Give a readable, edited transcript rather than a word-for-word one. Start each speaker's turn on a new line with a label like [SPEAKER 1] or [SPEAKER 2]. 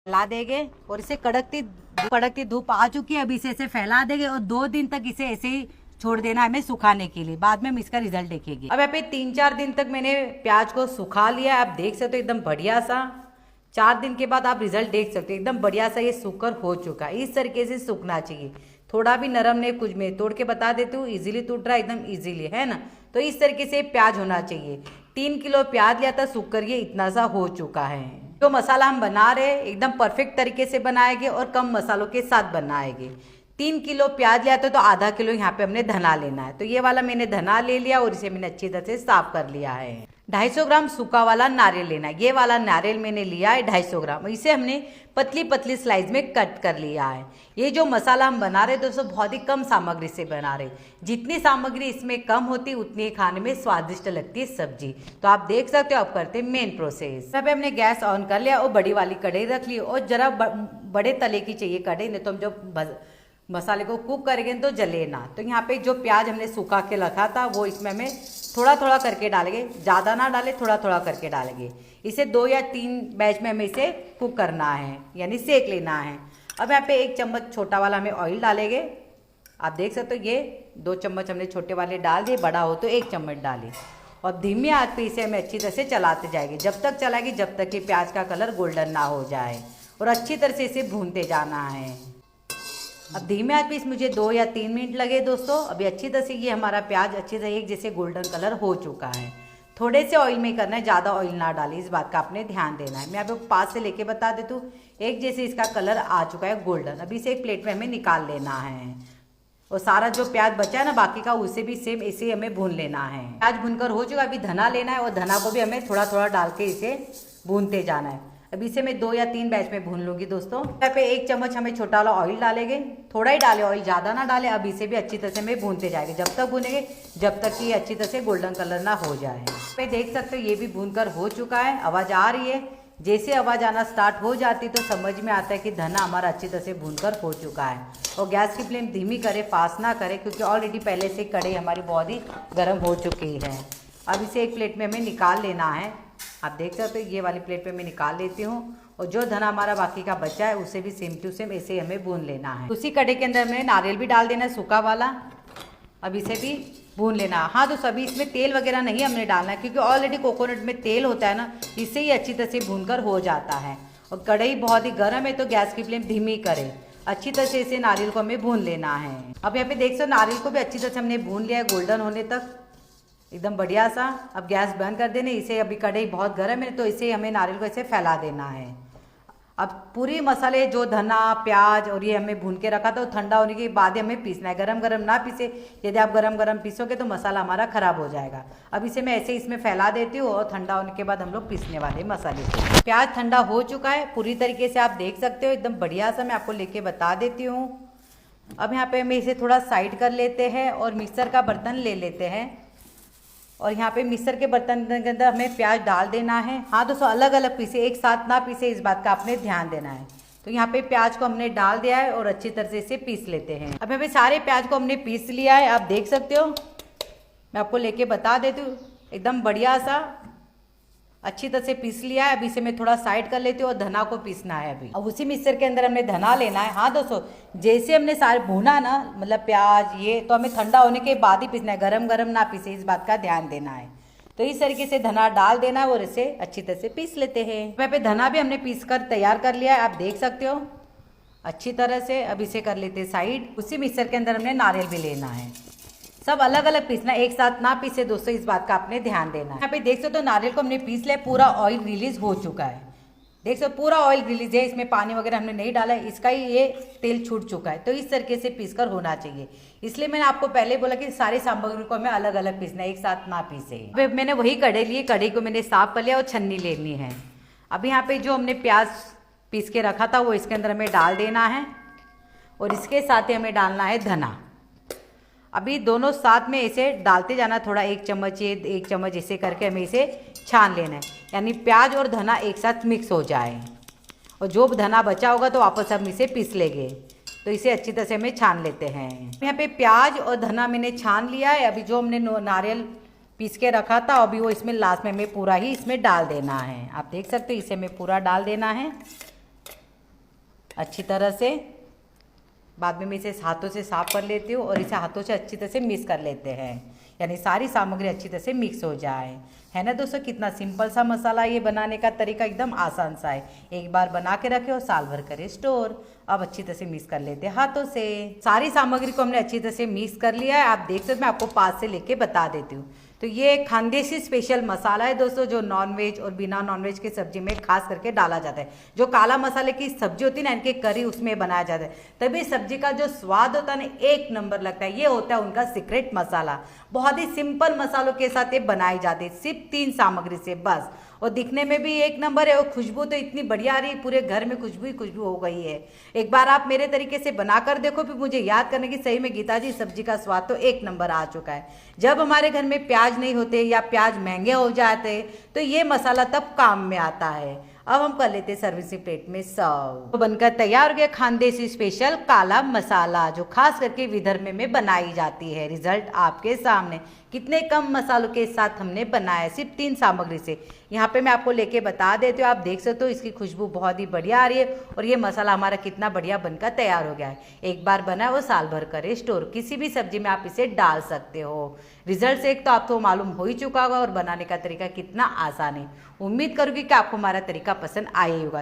[SPEAKER 1] फैला देंगे और इसे कड़कती धूप आ चुकी है। अभी इसे फैला देंगे और 2 दिन तक इसे ऐसे ही छोड़ देना है हमें सुखाने के लिए। बाद में हम इसका रिजल्ट देखेंगे। अब यहाँ पे 3-4 दिन तक मैंने प्याज को सुखा लिया। आप देख सकते हो एकदम बढ़िया सा 4 दिन के बाद आप रिजल्ट देख सकते हो। एकदम बढ़िया सा ये सूखकर हो चुका है। इस तरीके से सूखना चाहिए, थोड़ा भी नरम नहीं, कुछ में तोड़ के बता देती हूँ, इजीली टूट रहा है एकदम इजीली, है ना। तो इस तरीके से प्याज होना चाहिए। 3 किलो प्याज लिया था, सूख कर ये इतना सा हो चुका है। जो मसाला हम बना रहे हैं एकदम परफेक्ट तरीके से बनाएंगे और कम मसालों के साथ बनाएंगे। 3 किलो प्याज लिया था तो आधा किलो यहाँ पे हमने धना लेना है। तो ये वाला मैंने धना ले लिया और इसे मैंने अच्छी तरह से साफ कर लिया है। 250 ग्राम सूखा वाला नारियल लेना है। ये वाला नारियल मैंने लिया है 250 ग्राम। इसे हमने पतली पतली स्लाइस में कट कर लिया है। ये जो मसाला हम बना रहे दोस्तों बहुत ही कम सामग्री से बना रहे। जितनी सामग्री इसमें कम होती उतनी खाने में स्वादिष्ट लगती है सब्जी। तो आप देख सकते हो। अब करते हैं मेन प्रोसेस। अब हमने गैस ऑन कर लिया और बड़ी वाली कढ़ाई रख ली और जरा बड़े तले की चाहिए कढ़ाई, नहीं तो हम जो मसाले को कुक करेंगे तो जले ना। तो यहाँ पे जो प्याज हमने सूखा के रखा था वो इसमें हमें थोड़ा थोड़ा करके डालेंगे, ज़्यादा ना डालें, थोड़ा थोड़ा करके डालेंगे। इसे 2 या 3 बैच में हमें इसे कुक करना है, यानी सेक लेना है। अब यहाँ पे 1 चम्मच छोटा वाला हमें ऑयल डालेंगे। आप देख सकते हो ये 2 चम्मच हमने छोटे वाले डाल दिए, बड़ा हो तो 1 चम्मच डालें और धीमी आंच पे इसे हमें अच्छी तरह से चलाते जाएंगे। जब तक चलाएंगे जब तक कि प्याज का कलर गोल्डन ना हो जाए और अच्छी तरह से इसे भूनते जाना है। अब धीमे आंच पे इस मुझे 2 या 3 मिनट लगे दोस्तों। अभी अच्छी तरह से ये हमारा प्याज अच्छी तरह एक जैसे गोल्डन कलर हो चुका है। थोड़े से ऑयल में करना है, ज़्यादा ऑयल ना डालें, इस बात का आपने ध्यान देना है। मैं आपको पास से लेके बता देती हूँ। एक जैसे इसका कलर आ चुका है गोल्डन। अभी इसे एक प्लेट में हमें निकाल लेना है और सारा जो प्याज बचा है ना बाकी का उसे भी सेम ऐसे ही हमें भून लेना है। प्याज भूनकर हो चुका। अभी धना लेना है और धना को भी हमें थोड़ा थोड़ा डाल के इसे भूनते जाना है। अभी इसे मैं 2 या 3 बैच में भून लूँगी दोस्तों। यहाँ पे 1 चम्मच हमें छोटा वाला ऑयल डालेंगे, थोड़ा ही डालें ऑयल, ज़्यादा ना डालें। अब इसे भी अच्छी तरह से हमें भूनते जाएंगे, जब तक भूनेंगे जब तक कि ये अच्छी तरह से गोल्डन कलर ना हो जाए। पे देख सकते हो ये भी भूनकर हो चुका है। आवाज़ आ रही है। जैसे आवाज़ आना स्टार्ट हो जाती तो समझ में आता है कि धना हमारा अच्छी तरह से भूनकर हो चुका है। और गैस की फ्लेम धीमी करें, फास्ट ना करें, क्योंकि ऑलरेडी पहले से कढ़ाई हमारी बहुत ही गर्म हो चुकी है। अब इसे एक प्लेट में हमें निकाल लेना है। आप देख सकते हो ये वाली प्लेट पे मैं निकाल लेती हूँ और जो धना हमारा बाकी का बचा है उसे भी सेम टू सेम ऐसे हमें भून लेना है। उसी कढ़ाई के अंदर हमें नारियल भी डाल देना है सूखा वाला। अब इसे भी भून लेना। हाँ तो सभी इसमें तेल वगैरह नहीं हमने डालना है, क्योंकि ऑलरेडी कोकोनट में तेल होता है ना, इससे ही अच्छी तरह से भूनकर हो जाता है। और कढ़ाई बहुत ही गर्म है तो गैस की फ्लेम धीमी करें। अच्छी तरह से इसे नारियल को हमें भून लेना है। अब यहाँ पे देख सकते नारियल को भी अच्छी तरह से हमने भून लिया है गोल्डन होने तक, एकदम बढ़िया सा। अब गैस बंद कर देना। इसे अभी कढ़ाई बहुत गर्म है तो इसे हमें नारियल को ऐसे फैला देना है। अब पूरी मसाले जो धना प्याज और ये हमें भून के रखा था वो ठंडा होने के बाद ही हमें पीसना है। गरम गरम ना पीसे, यदि आप गरम गरम पीसोगे तो मसाला हमारा ख़राब हो जाएगा। अब इसे मैं ऐसे इसमें फैला देती हूँ और ठंडा होने के बाद हम लोग पीसने वाले मसाले को। प्याज ठंडा हो चुका है पूरी तरीके से, आप देख सकते हो एकदम बढ़िया सा। मैं आपको लेके बता देती हूँ। अब यहाँ पे हमें इसे थोड़ा साइड कर लेते हैं और मिक्सर का बर्तन ले लेते हैं और यहाँ पे मिक्सर के बर्तन के अंदर हमें प्याज डाल देना है। हाँ दोस्तों अलग अलग पीसे, एक साथ ना पीसे, इस बात का आपने ध्यान देना है। तो यहाँ पे प्याज को हमने डाल दिया है और अच्छी तरह से इसे पीस लेते हैं। अब यहाँ पे सारे प्याज को हमने पीस लिया है, आप देख सकते हो। मैं आपको लेके बता देती हूँ एकदम बढ़िया सा अच्छी तरह से पीस लिया है। अभी इसे मैं थोड़ा साइड कर लेती हूँ और धना को पीसना है अभी। अब उसी मिक्सर के अंदर हमने धना लेना है। हाँ दोस्तों जैसे हमने सारे भूना ना, मतलब प्याज ये तो हमें ठंडा होने के बाद ही पीसना है, गरम गरम ना पीसे, इस बात का ध्यान देना है। तो इस तरीके से धना डाल देना है और इसे अच्छी तरह से पीस लेते हैं। वहाँ पे धना भी हमने पीस कर तैयार कर लिया है, आप देख सकते हो अच्छी तरह से। अब इसे कर लेते साइड। उसी मिक्सर के अंदर हमने नारियल भी लेना है। सब अलग अलग पीसना, एक साथ ना पीसे दोस्तों, इस बात का आपने ध्यान देना है। यहाँ पे देख सकते हो नारियल को हमने पीस लिया, पूरा ऑयल रिलीज हो चुका है। देख सकते पूरा ऑयल रिलीज है, इसमें पानी वगैरह हमने नहीं डाला है, इसका ही ये तेल छूट चुका है। तो इस तरीके से पीसकर होना चाहिए। इसलिए मैंने आपको पहले बोला कि सारी सामग्री को हमें अलग अलग पीसना है, एक साथ ना पीसे। मैंने वही कढ़ाई ली, कढ़ाई को मैंने साफ कर लिया और छन्नी लेनी है। अब यहाँ पे जो हमने प्याज पीस के रखा था वो इसके अंदर हमें डाल देना है और इसके साथ ही हमें डालना है धना। अभी दोनों साथ में इसे डालते जाना, थोड़ा 1 चम्मच ये 1 चम्मच इसे करके हमें इसे छान लेना है, यानी प्याज और धना एक साथ मिक्स हो जाए। और जो धना बचा होगा तो वापस हम इसे पीस लेंगे। तो इसे अच्छी तरह से हमें छान लेते हैं। यहाँ पे प्याज और धना मैंने छान लिया है। अभी जो हमने नारियल पीस के रखा था अभी वो इसमें लास्ट में हमें पूरा ही इसमें डाल देना है। आप देख सकते हो इसे हमें पूरा डाल देना है। अच्छी तरह से। बाद में मैं इसे हाथों से साफ कर लेती हूँ और इसे हाथों से अच्छी तरह से मिक्स कर लेते हैं, यानी सारी सामग्री अच्छी तरह से मिक्स हो जाए। है ना दोस्तों, कितना सिंपल सा मसाला, ये बनाने का तरीका एकदम आसान सा है। एक बार बना के रखे और साल भर करे स्टोर। अब अच्छी तरह से मिक्स कर लेते हैं हाथों से। सारी सामग्री को हमने अच्छी तरह से मिक्स कर लिया है। आप देख सकते हैं, मैं आपको पास से लेके बता देती हूँ। तो ये खानदेशी स्पेशल मसाला है दोस्तों, जो नॉनवेज और बिना नॉनवेज की सब्जी में खास करके डाला जाता है। जो काला मसाले की सब्जी होती है ना, इनके करी उसमें बनाया जाता है, तभी सब्जी का जो स्वाद होता है ना, एक नंबर लगता है। ये होता है उनका सीक्रेट मसाला। बहुत ही सिंपल मसालों के साथ ये बनाई जाती है, सिर्फ 3 सामग्री से बस। और दिखने में भी एक नंबर है, और खुशबू तो इतनी बढ़िया आ रही है, पूरे घर में खुशबू ही खुशबू हो गई है। एक बार आप मेरे तरीके से बनाकर देखो, फिर मुझे याद करने की सही में गीता जी सब्जी का स्वाद तो एक नंबर आ चुका है। जब हमारे घर में प्याज नहीं होते या प्याज महंगे हो जाते, तो ये मसाला तब काम में आता है। अब हम कर लेते हैं सर्विसिंग प्लेट में सर्व। तो बनकर तैयार हो गया खानदेशी स्पेशल काला मसाला, जो खास करके विदर्भ में बनाई जाती है। रिजल्ट आपके सामने, कितने कम मसालों के साथ हमने बनाया, सिर्फ 3 सामग्री से। यहाँ पे मैं आपको लेके बता देती हूँ, आप देख सकते हो इसकी खुशबू बहुत ही बढ़िया आ रही है, और ये मसाला हमारा कितना बढ़िया बनकर तैयार हो गया है। एक बार बना है वो साल भर करे स्टोर, किसी भी सब्जी में आप इसे डाल सकते हो। रिजल्ट से एक तो आपको मालूम हो ही चुका होगा, और बनाने का तरीका कितना आसान है। उम्मीद करूँगी कि आपको हमारा तरीका पसंद आया होगा।